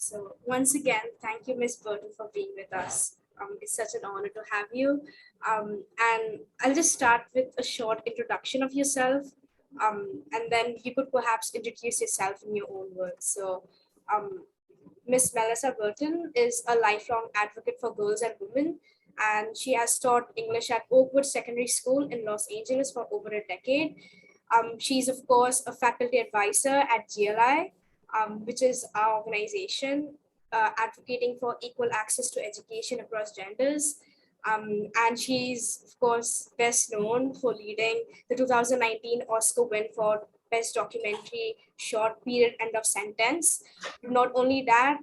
So once again, thank you, Ms. Berton, for being with us. It's such an honor to have you. And I'll just start with a short introduction of yourself, and then you could perhaps introduce yourself in your own words. So Ms. Melissa Berton is a lifelong advocate for girls and women, and she has taught English at Oakwood Secondary School in Los Angeles for over a decade. She's, of course, a faculty advisor at GLI, which is our organization advocating for equal access to education across genders. And she's, of course, best known for leading the 2019 Oscar win for Best Documentary Short Period End of Sentence. Not only that,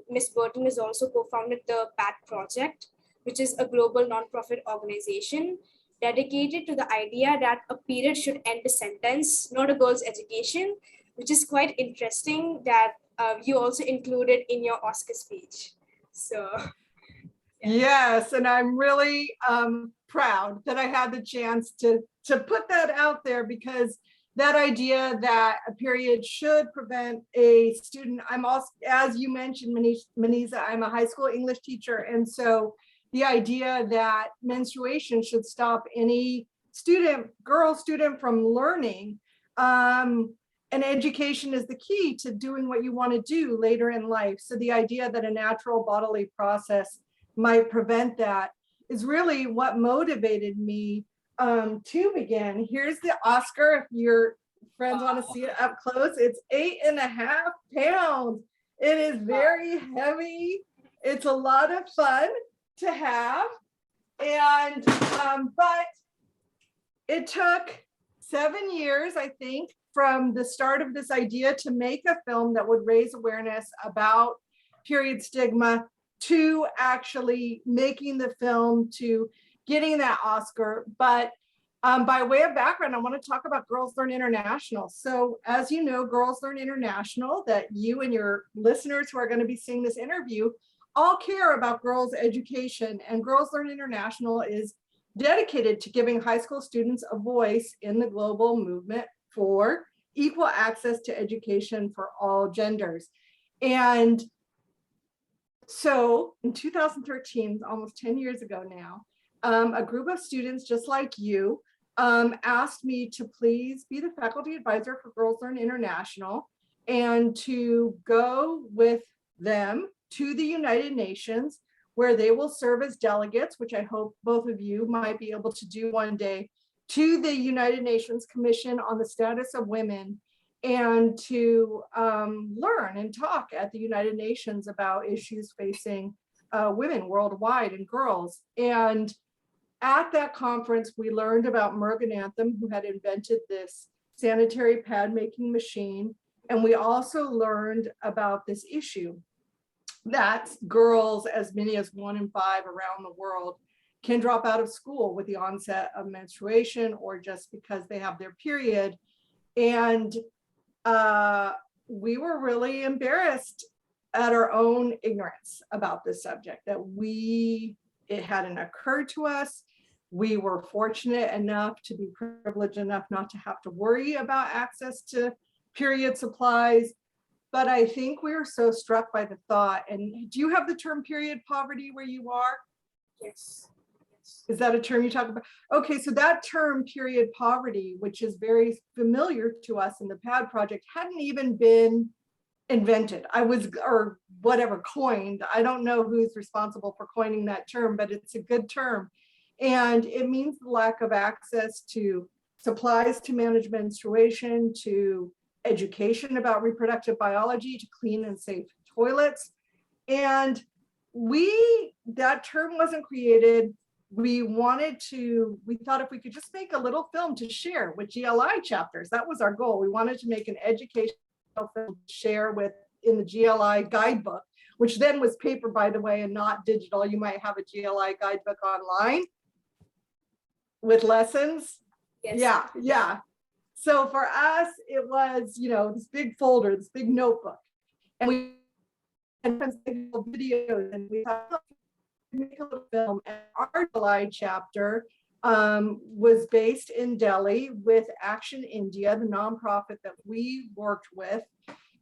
Ms. Berton has also co-founded the PAT Project, which is a global nonprofit organization dedicated to the idea that a period should end a sentence, not a girl's education, which is quite interesting that you also included in your Oscar speech. So. Yes, and I'm really proud that I had the chance to put that out there, because that idea that a period should prevent a student, I'm also, as you mentioned, Manisa, I'm a high school English teacher, and so the idea that menstruation should stop any girl student from learning, and education is the key to doing what you want to do later in life. So the idea that a natural bodily process might prevent that is really what motivated me to begin. Here's the Oscar. If your friends want to see it up close, it's 8.5 pounds. It is very heavy. It's a lot of fun to have. And, but it took 7 years, I think, from the start of this idea to make a film that would raise awareness about period stigma, to actually making the film, to getting that Oscar. But by way of background, I want to talk about Girls Learn International. So as you know, Girls Learn International, that you and your listeners who are going to be seeing this interview all care about girls' education, and Girls Learn International is dedicated to giving high school students a voice in the global movement for equal access to education for all genders. And so in 2013, almost 10 years ago now, a group of students just like you asked me to please be the faculty advisor for Girls Learn International and to go with them to the United Nations, where they will serve as delegates, which I hope both of you might be able to do one day, to the United Nations Commission on the Status of Women, and to learn and talk at the United Nations about issues facing women worldwide and girls. And at that conference, we learned about Morgananthem, who had invented this sanitary pad making machine. And we also learned about this issue that girls, as many as 1 in 5 around the world, can drop out of school with the onset of menstruation or just because they have their period. And we were really embarrassed at our own ignorance about this subject, that it hadn't occurred to us. We were fortunate enough to be privileged enough not to have to worry about access to period supplies. But I think we were so struck by the thought, and do you have the term period poverty where you are? Yes. Is that a term you talk about? Okay, so that term period poverty, which is very familiar to us in the PAD project, hadn't even been invented. Or whatever, coined. I don't know who's responsible for coining that term, but it's a good term. And it means the lack of access to supplies to manage menstruation, to education about reproductive biology, to clean and safe toilets. And that term wasn't created. We thought if we could just make a little film to share with GLI chapters, that was our goal. We wanted to make an educational film to share in the GLI guidebook, which then was paper, by the way, and not digital. You might have a GLI guidebook online with lessons. Yes. Yeah. So for us, it was, this big folder, this big notebook, and we had videos, and we thought, make a little film. And our July chapter was based in Delhi with Action India, the nonprofit that we worked with.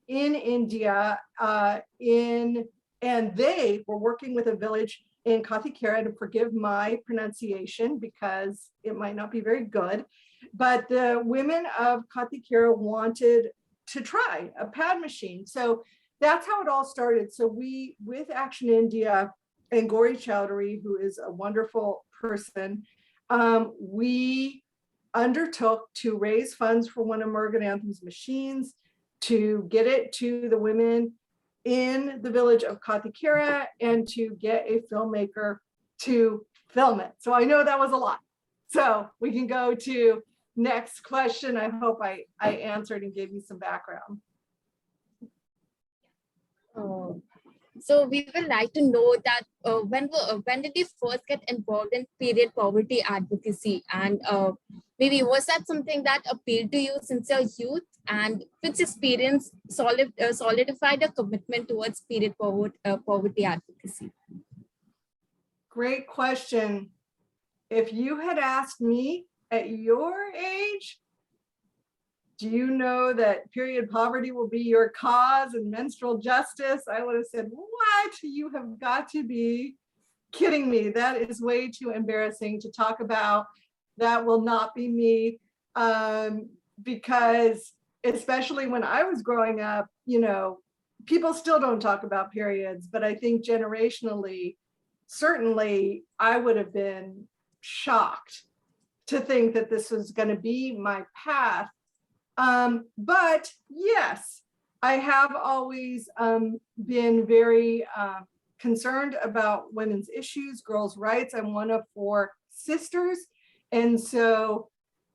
in India, and they were working with a village in Kathikera, to forgive my pronunciation because it might not be very good, but the women of Kathikera wanted to try a pad machine. So that's how it all started. So we, with Action India and Gauri Chowdhury, who is a wonderful person, we undertook to raise funds for one of Muruganatham's machines, to get it to the women in the village of Kathikera, and to get a filmmaker to film it. So I know that was a lot. So we can go to next question. I hope I answered and gave you some background. So we would like to know that when did you first get involved in period poverty advocacy, and maybe was that something that appealed to you since your youth, and which experience solidified a commitment towards period poverty advocacy? Great question. If you had asked me at your age, do you know that period poverty will be your cause and menstrual justice? I would have said, what? You have got to be kidding me. That is way too embarrassing to talk about. That will not be me. Because especially when I was growing up, you know, people still don't talk about periods, but I think generationally, certainly I would have been shocked to think that this was going to be my path. But yes, I have always been very concerned about women's issues, girls' rights. I'm one of 4 sisters. And so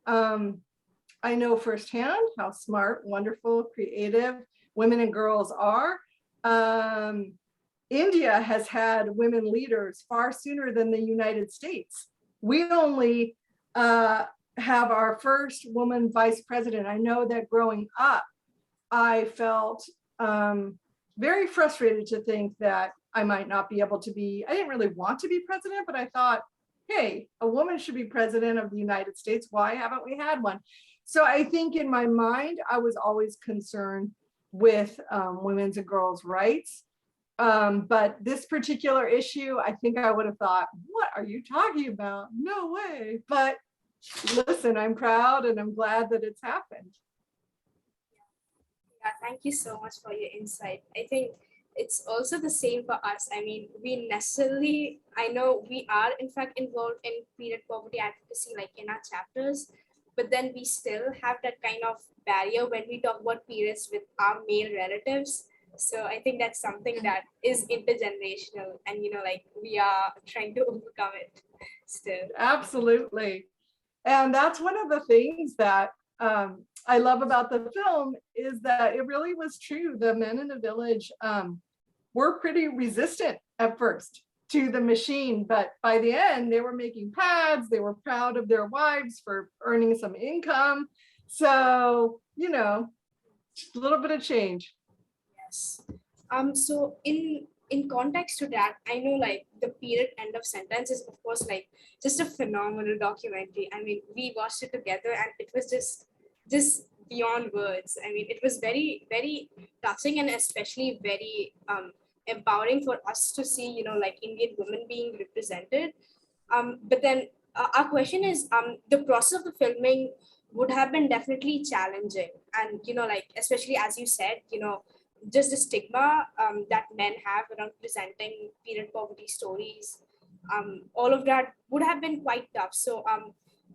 I know firsthand how smart, wonderful, creative women and girls are. India has had women leaders far sooner than the United States. We only have our first woman vice president. I know that growing up, I felt very frustrated to think that I might not be able to be, I didn't really want to be president, but I thought, hey, a woman should be president of the United States. Why haven't we had one? So I think in my mind, I was always concerned with women's and girls' rights. But this particular issue, I think I would have thought, what are you talking about? No way. But listen, I'm proud and I'm glad that it's happened. Yeah, thank you so much for your insight. I think it's also the same for us. I mean, we necessarily, I know we are in fact involved in period poverty advocacy, like in our chapters, but then we still have that kind of barrier when we talk about periods with our male relatives. So I think that's something that is intergenerational, and, you know, like we are trying to overcome it still. Absolutely. And that's one of the things that I love about the film, is that it really was true. The men in the village were pretty resistant at first to the machine, but by the end they were making pads. They were proud of their wives for earning some income. So, you know, just a little bit of change. Yes. So in context to that, I know like the period end of sentence is of course like just a phenomenal documentary. I mean, we watched it together and it was just beyond words. I mean, it was very, very touching, and especially very empowering for us to see, you know, like Indian women being represented. But then our question is, the process of the filming would have been definitely challenging, and, you know, like especially as you said, you know, just the stigma that men have around presenting period poverty stories, all of that would have been quite tough. So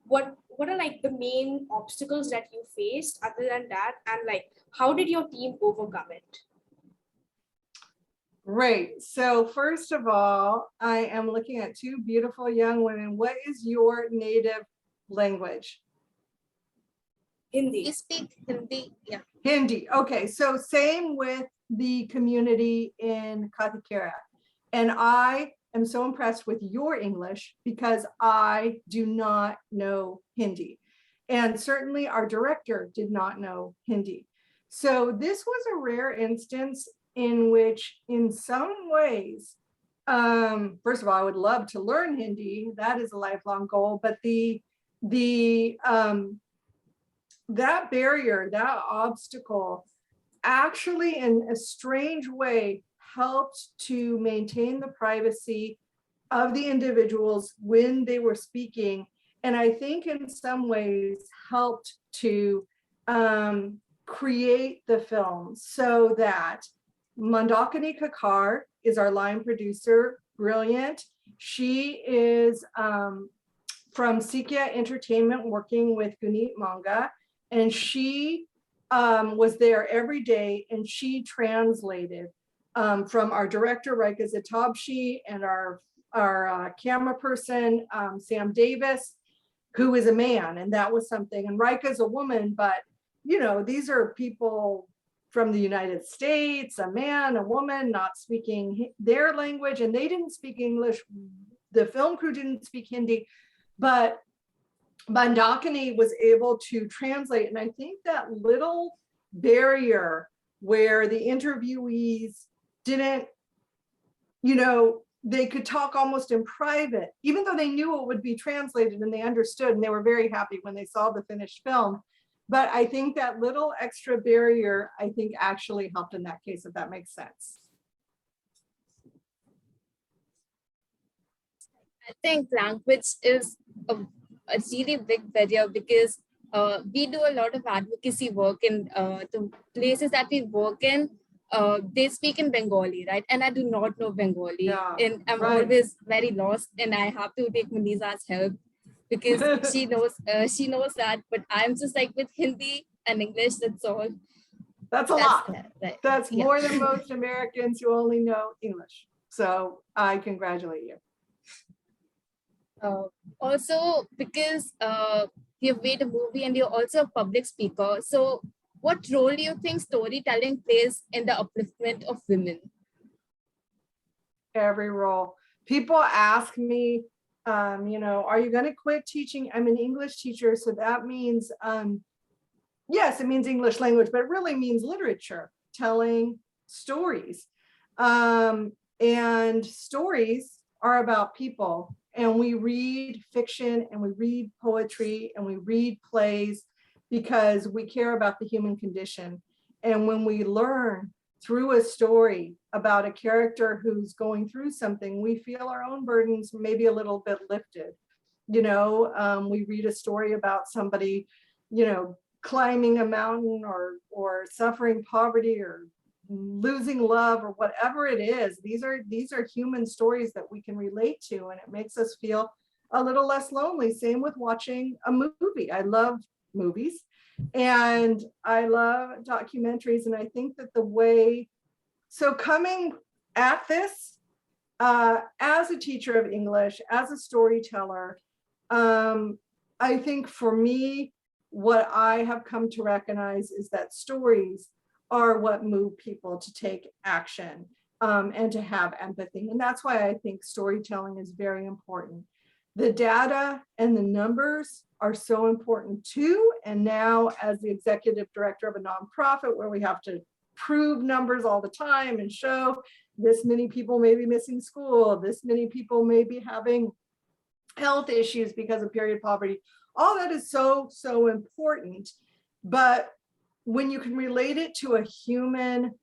what are like the main obstacles that you faced other than that, and like how did your team overcome it? Great. So first of all, I am looking at 2 beautiful young women. What is your native language? Hindi. We speak Hindi, yeah. Hindi. Okay, so same with the community in Kathikera. And I am so impressed with your English because I do not know Hindi. And certainly our director did not know Hindi. So this was a rare instance in which, in some ways, first of all, I would love to learn Hindi. That is a lifelong goal. But that barrier, that obstacle, actually, in a strange way, helped to maintain the privacy of the individuals when they were speaking. And I think in some ways helped to create the film so that Mandakini Kakar is our line producer, brilliant. She is from Sikya Entertainment working with Guneet Manga, and she was there every day, and she translated from our director, Rika Zatabshi, and our camera person, Sam Davis, who is a man, and that was something. And Rika's a woman, but you know, these are people from the United States, a man, a woman, not speaking their language, and they didn't speak English. The film crew didn't speak Hindi, but Mandakini was able to translate. And I think that little barrier where the interviewees didn't, you know, they could talk almost in private, even though they knew it would be translated and they understood, and they were very happy when they saw the finished film. But I think that little extra barrier, I think actually helped in that case, if that makes sense. I think language is a really big barrier because we do a lot of advocacy work in the places that we work in. They speak in Bengali, right? And I do not know Bengali. Yeah, and I'm right. always very lost, and I have to take Muniza's help because she knows that, but I'm just like with Hindi and English, that's all. That's a lot. Right. That's more than most Americans who only know English. So I congratulate you. Also, because you've made a movie and you're also a public speaker, so what role do you think storytelling plays in the upliftment of women? Every role. People ask me, you know, are you going to quit teaching? I'm an English teacher, so that means, yes, it means English language, but it really means literature, telling stories. And stories are about people. And we read fiction, and we read poetry, and we read plays because we care about the human condition. And when we learn through a story about a character who's going through something, we feel our own burdens maybe a little bit lifted. You know, we read a story about somebody, you know, climbing a mountain or suffering poverty or losing love or whatever it is. These are human stories that we can relate to, and it makes us feel a little less lonely. Same with watching a movie. I love movies and I love documentaries, and I think that the way, so coming at this as a teacher of English, as a storyteller, I think for me, what I have come to recognize is that stories are what move people to take action and to have empathy. And that's why I think storytelling is very important. The data and the numbers are so important too. And now as the executive director of a nonprofit where we have to prove numbers all the time and show this many people may be missing school, this many people may be having health issues because of period poverty, all that is so, so important. But when you can relate it to a human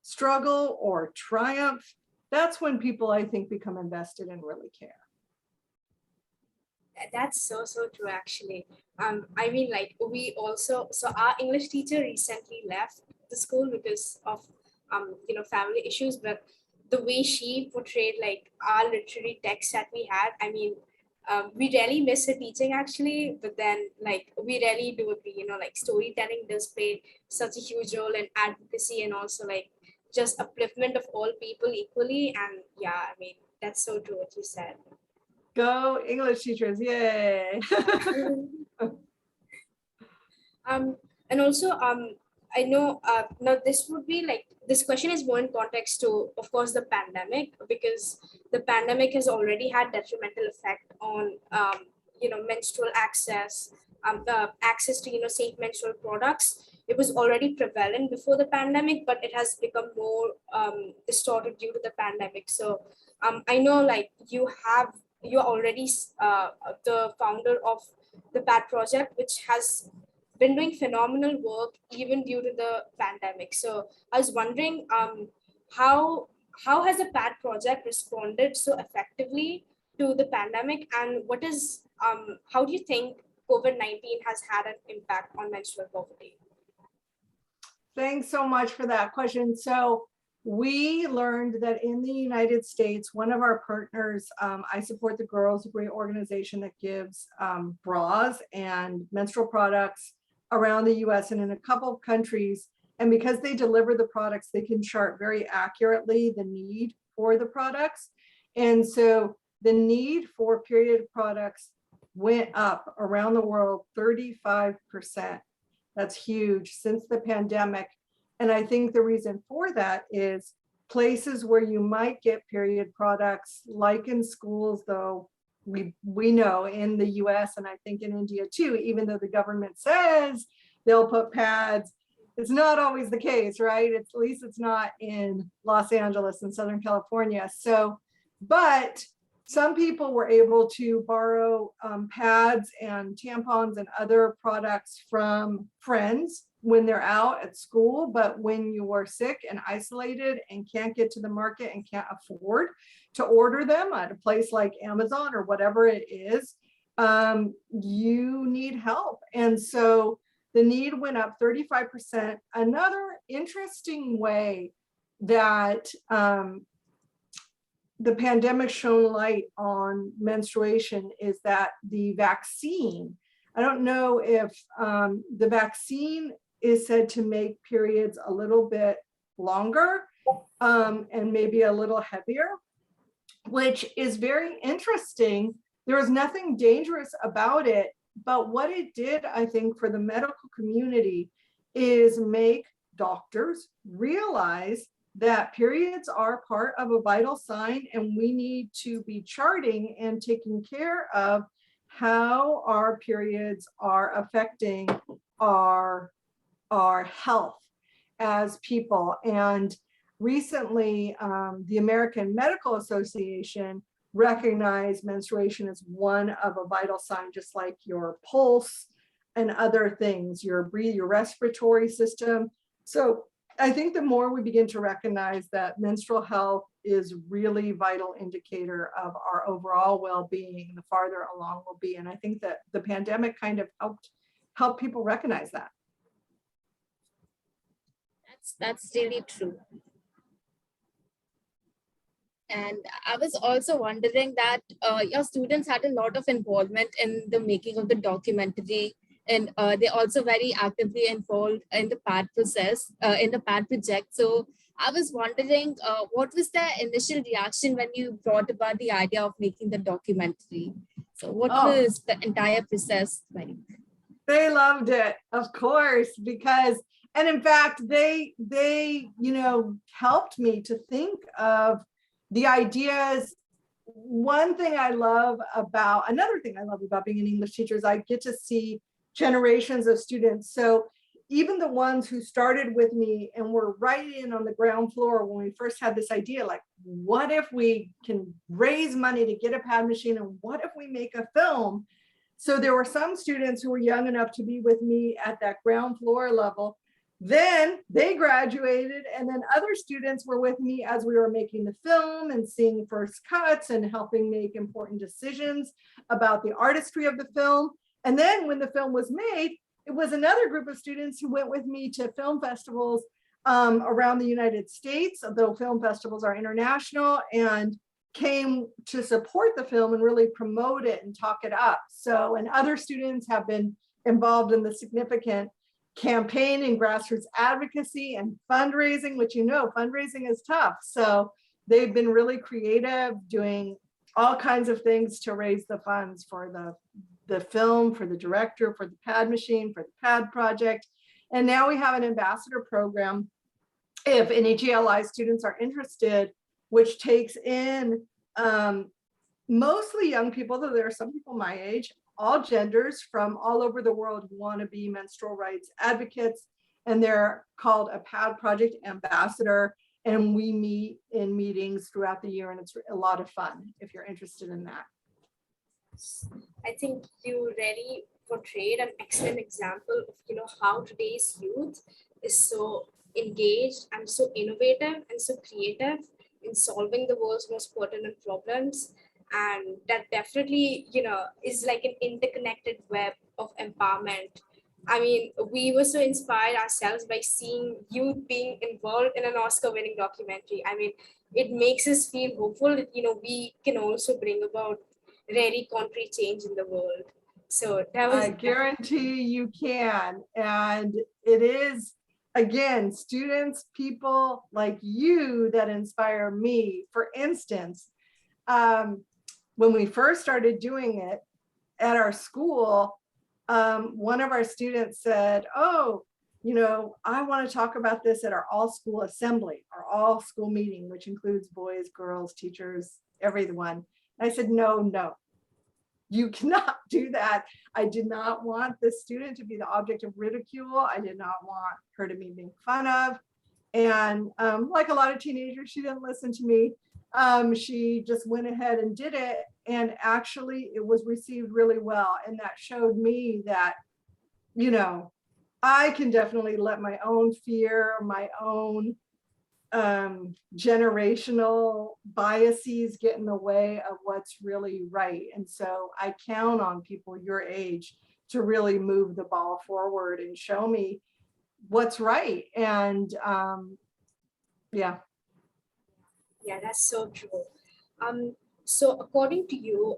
struggle or triumph, that's when people, I think, become invested and really care. That's so true, actually. I mean, like, we also, so our English teacher recently left the school because of you know, family issues, but the way she portrayed like our literary text that we had, I mean, we really miss her teaching, actually, but then like we really do agree, you know, like storytelling does play such a huge role in advocacy and also like just upliftment of all people equally. And yeah, I mean, that's so true what you said. Go English teachers, yay. And also I know now this would be like, this question is more in context to, of course, the pandemic, because the pandemic has already had detrimental effect on you know, menstrual access, access to, you know, safe menstrual products. It was already prevalent before the pandemic, but it has become more distorted due to the pandemic. So I know like you're already the founder of the PAT project, which has been doing phenomenal work even due to the pandemic. So I was wondering, how has the PAD project responded so effectively to the pandemic, and what is how do you think COVID-19 has had an impact on menstrual poverty? Thanks so much for that question. So we learned that in the United States, one of our partners, I support the Girls, a great organization that gives bras and menstrual products around the US and in a couple of countries. And because they deliver the products, they can chart very accurately the need for the products. And so the need for period products went up around the world 35%. That's huge since the pandemic. And I think the reason for that is places where you might get period products, like in schools, though we know in the US and I think in India too, even though the government says they'll put pads, it's not always the case, right? At least it's not in Los Angeles and Southern California. So, but some people were able to borrow pads and tampons and other products from friends when they're out at school. But when you are sick and isolated and can't get to the market and can't afford to order them at a place like Amazon or whatever it is, you need help. And so the need went up 35%. Another interesting way that the pandemic shone light on menstruation is that the vaccine, I don't know if the vaccine is said to make periods a little bit longer and maybe a little heavier, which is very interesting. There was nothing dangerous about it, but what it did, I think, for the medical community is make doctors realize that periods are part of a vital sign, and we need to be charting and taking care of how our periods are affecting our health as people. And recently, the American Medical Association recognized menstruation as one of a vital sign, just like your pulse and other things, your respiratory system. So I think the more we begin to recognize that menstrual health is really vital indicator of our overall well-being, the farther along we'll be. And I think that the pandemic kind of helped people recognize that. That's really true. And I was also wondering that your students had a lot of involvement in the making of the documentary, and they also very actively involved in the PAD process, in the PAD project. So I was wondering, what was their initial reaction when you brought about the idea of making the documentary? So what was the entire process like? They loved it, of course, because, and in fact, they helped me to think of the ideas. Another thing I love about being an English teacher is I get to see generations of students. So even the ones who started with me and were right in on the ground floor when we first had this idea, like, what if we can raise money to get a pad machine, and what if we make a film? So there were some students who were young enough to be with me at that ground floor level. Then they graduated, and then other students were with me as we were making the film and seeing first cuts and helping make important decisions about the artistry of the film. And then when the film was made, it was another group of students who went with me to film festivals around the United States, though film festivals are international, and came to support the film and really promote it and talk it up. So, and other students have been involved in the significant campaign and grassroots advocacy and fundraising, which, fundraising is tough. So they've been really creative, doing all kinds of things to raise the funds for the film, for the director, for the pad machine, for the pad project. And now we have an ambassador program, if any GLI students are interested, which takes in mostly young people, though there are some people my age, all genders from all over the world who want to be menstrual rights advocates. And they're called a PAD Project Ambassador. And we meet in meetings throughout the year, and it's a lot of fun if you're interested in that. I think you really portrayed an excellent example of, how today's youth is so engaged and so innovative and so creative in solving the world's most pertinent problems. And that definitely, is like an interconnected web of empowerment. I mean, we were so inspired ourselves by seeing youth being involved in an Oscar-winning documentary. I mean, it makes us feel hopeful that, we can also bring about really concrete change in the world. So that was I guarantee you can. And it is, again, students, people like you that inspire me. For instance, when we first started doing it at our school, one of our students said, oh, I want to talk about this at our all school assembly, our all school meeting, which includes boys, girls, teachers, everyone. And I said, no, you cannot do that. I did not want this student to be the object of ridicule. I did not want her to be made fun of. And like a lot of teenagers, she didn't listen to me. She just went ahead and did it. And actually it was received really well. And that showed me that, I can definitely let my own fear, my own generational biases get in the way of what's really right. And so I count on people your age to really move the ball forward and show me what's right. And yeah. Yeah, that's so true. So according to you,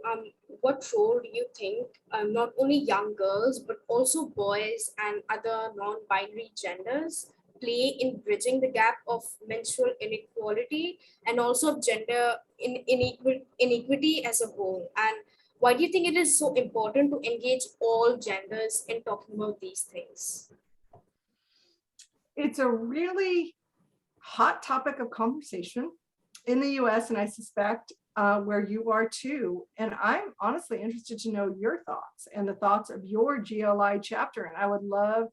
what role do you think not only young girls, but also boys and other non-binary genders play in bridging the gap of menstrual inequality and also of gender inequity as a whole? And why do you think it is so important to engage all genders in talking about these things? It's a really hot topic of conversation in the US, and I suspect where you are too. And I'm honestly interested to know your thoughts and the thoughts of your GLI chapter. And I would love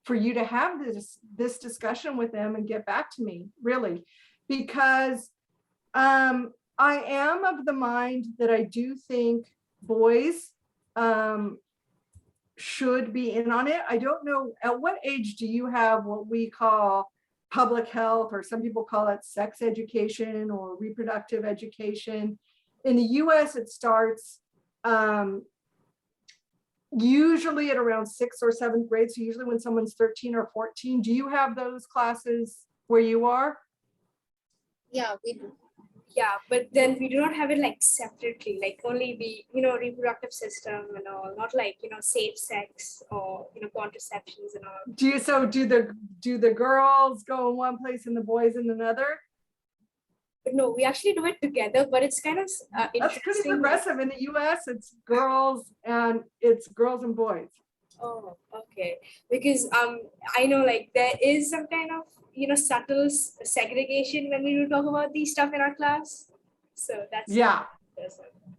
for you to have this discussion with them and get back to me, really, because I am of the mind that I do think boys should be in on it. I don't know, at what age do you have what we call public health, or some people call it sex education or reproductive education? In the US, it starts usually at around 6th or 7th grade. So usually when someone's 13 or 14. Do you have those classes where you are? Yeah, we do. Yeah, but then we do not have it like separately, like only the, reproductive system and all, not like, safe sex or, contraceptions and all. Do the girls go in one place and the boys in another? But no, we actually do it together, but it's kind of That's pretty interesting. progressive. In the US, it's girls and boys. Oh, okay. Because I know like there is some kind of, subtle segregation when we do talk about these stuff in our class. So that's Yeah.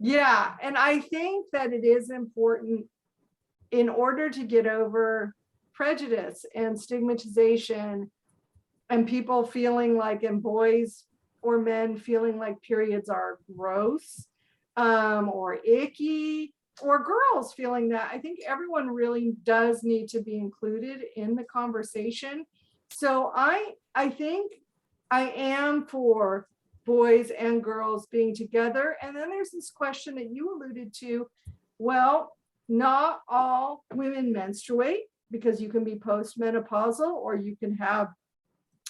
Yeah. And I think that it is important in order to get over prejudice and stigmatization and people feeling like, and boys or men feeling like periods are gross or icky, or girls feeling that. I think everyone really does need to be included in the conversation. So I think I am for boys and girls being together. And then there's this question that you alluded to. Well, not all women menstruate, because you can be postmenopausal, or you can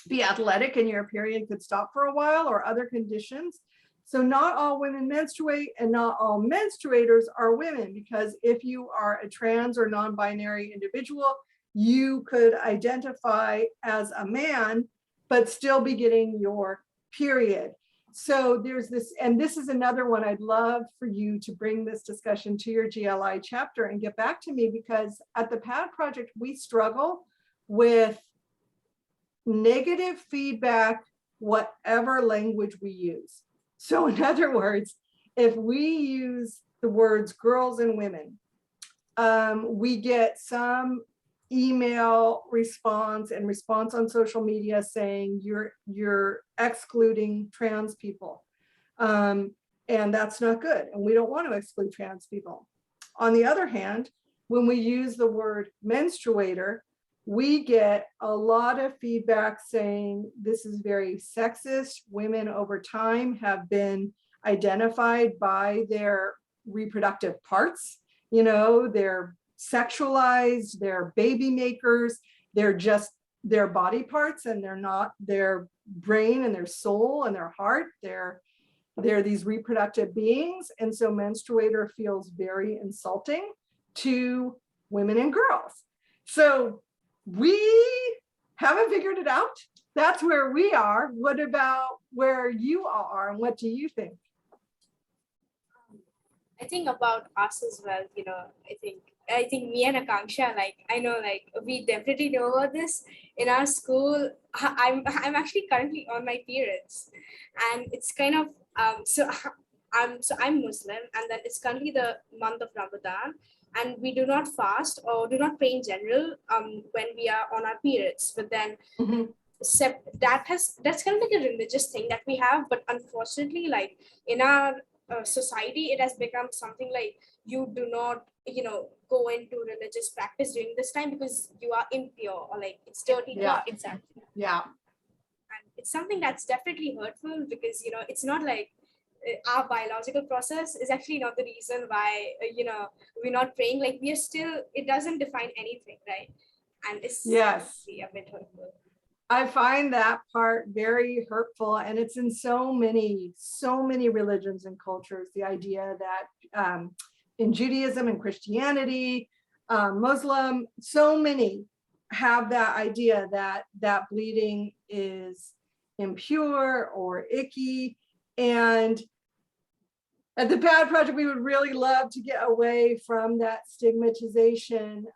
be athletic and your period could stop for a while, or other conditions. So not all women menstruate, and not all menstruators are women, because if you are a trans or non-binary individual, you could identify as a man, but still be getting your period. So there's this, and this is another one I'd love for you to bring this discussion to your GLI chapter and get back to me, because at the PAD project, we struggle with negative feedback, whatever language we use. So in other words, if we use the words girls and women, we get some email response and response on social media saying you're excluding trans people. And that's not good. And we don't want to exclude trans people. On the other hand, when we use the word menstruator, we get a lot of feedback saying this is very sexist. Women over time have been identified by their reproductive parts. You know, they're sexualized, they're baby makers, they're just their body parts, and they're not their brain and their soul and their heart. They're these reproductive beings. And so menstruator feels very insulting to women and girls. So we haven't figured it out. That's where we are. What about where you all are, and what do you think? I think about us as well, you know, I think me and Akanksha, like, I know, like, we definitely know about this. In our school, I'm actually currently on my periods, and it's kind of, I'm Muslim, and then it's currently the month of Ramadan, and we do not fast or do not pray in general when we are on our periods. But then that's kind of like a religious thing that we have. But unfortunately, like, in our society, it has become something like you do not, you know, go into religious practice during this time because you are impure, or like it's dirty. Yeah, exactly. Yeah. And it's something that's definitely hurtful because, you know, it's not like our biological process is actually not the reason why, you know, we're not praying. Like, we are still, it doesn't define anything, right? And it's Yes. a bit hurtful. I find that part very hurtful, and it's in so many religions and cultures. The idea that in Judaism and Christianity, Muslim, so many have that idea that bleeding is impure or icky. And at the Pad Project, we would really love to get away from that stigmatization.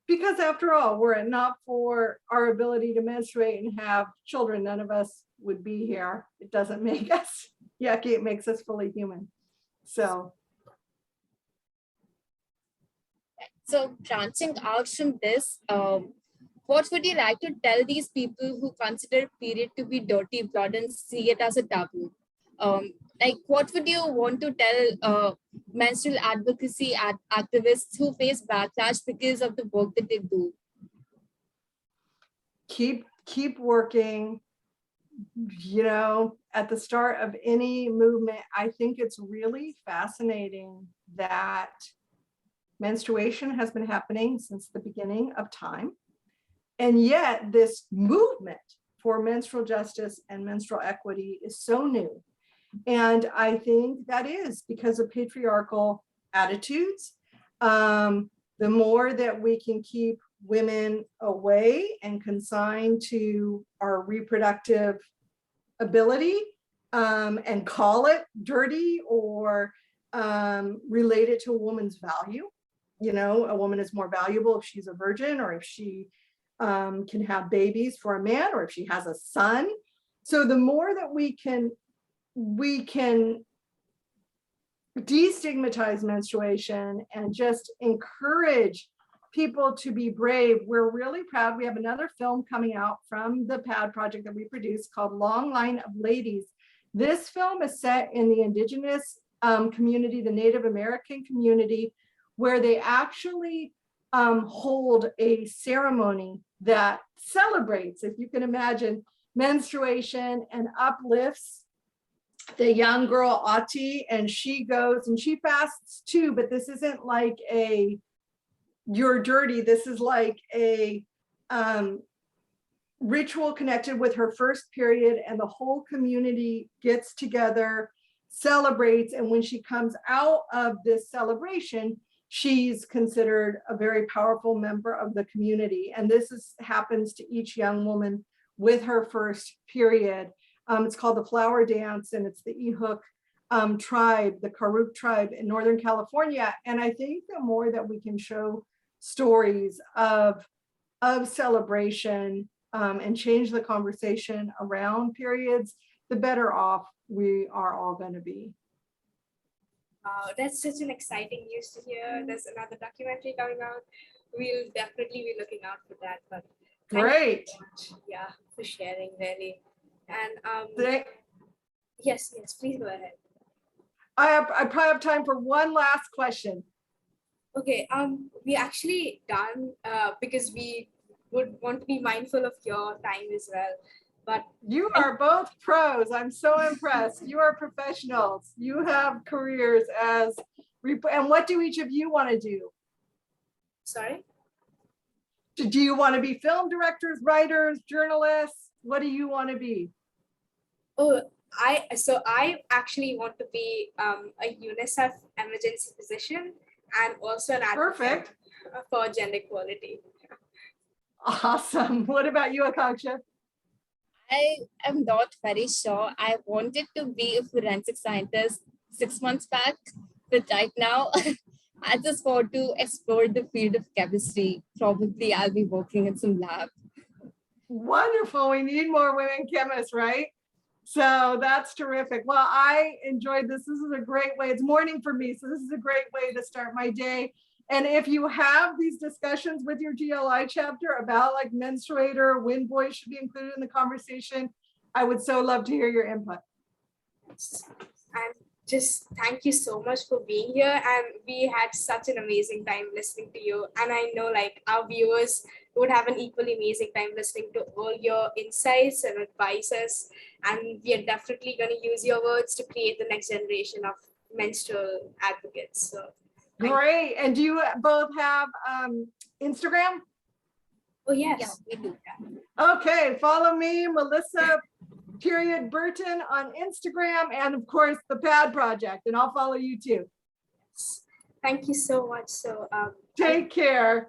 Because after all, were it not for our ability to menstruate and have children, none of us would be here. It doesn't make us yucky, it makes us fully human. So branching out from this, what would you like to tell these people who consider period to be dirty blood and see it as a taboo? Like, what would you want to tell menstrual advocacy activists who face backlash because of the work that they do? Keep working. You know, at the start of any movement, I think it's really fascinating that menstruation has been happening since the beginning of time. And yet this movement for menstrual justice and menstrual equity is so new. And I think that is because of patriarchal attitudes. The more that we can keep women away and consigned to our reproductive ability and call it dirty or relate it to a woman's value. You know, a woman is more valuable if she's a virgin, or if she can have babies for a man, or if she has a son. So the more that we can destigmatize menstruation and just encourage people to be brave. We're really proud. We have another film coming out from the Pad Project that we produced called Long Line of Ladies. This film is set in the indigenous community, the Native American community, where they actually hold a ceremony that celebrates, if you can imagine, menstruation and uplifts the young girl Ati, and she goes and she fasts too, but this isn't like a you're dirty. This is like a ritual connected with her first period, and the whole community gets together, celebrates, and when she comes out of this celebration, she's considered a very powerful member of the community. And this happens to each young woman with her first period. It's called the Flower Dance, and it's the Ihuk tribe, the Karuk tribe in Northern California. And I think the more that we can show stories of celebration and change the conversation around periods, the better off we are all going to be. That's such an exciting news to hear. There's another documentary coming out. We'll definitely be looking out for that. But great. Yeah, for sharing, really. And yes, please go ahead. I probably have time for one last question. Okay, we actually done because we would want to be mindful of your time as well. But You are both pros. I'm so impressed. You are professionals. You have careers as, and what do each of you want to do? sorry. Do you want to be film directors, writers, journalists? What do you want to be? Oh, I actually want to be a UNICEF emergency physician and also an advocate Perfect. for gender equality. Awesome. What about you, Akanksha? I am not very sure. I wanted to be a forensic scientist 6 months back, but right now I just want to explore the field of chemistry. Probably I'll be working in some lab. Wonderful. We need more women chemists, right? So that's terrific. Well, I enjoyed this. This is a great way. It's morning for me, so this is a great way to start my day. And if you have these discussions with your GLI chapter about like menstruator, when boys should be included in the conversation, I would so love to hear your input. And just thank you so much for being here. And we had such an amazing time listening to you. And I know like our viewers would have an equally amazing time listening to all your insights and advices. And we are definitely going to use your words to create the next generation of menstrual advocates. So great. And do you both have Instagram? oh yes. Yeah, we do. Okay, follow me, Melissa Berton on Instagram, and of course the Pad Project, and I'll follow you too. Thank you so much. So take care.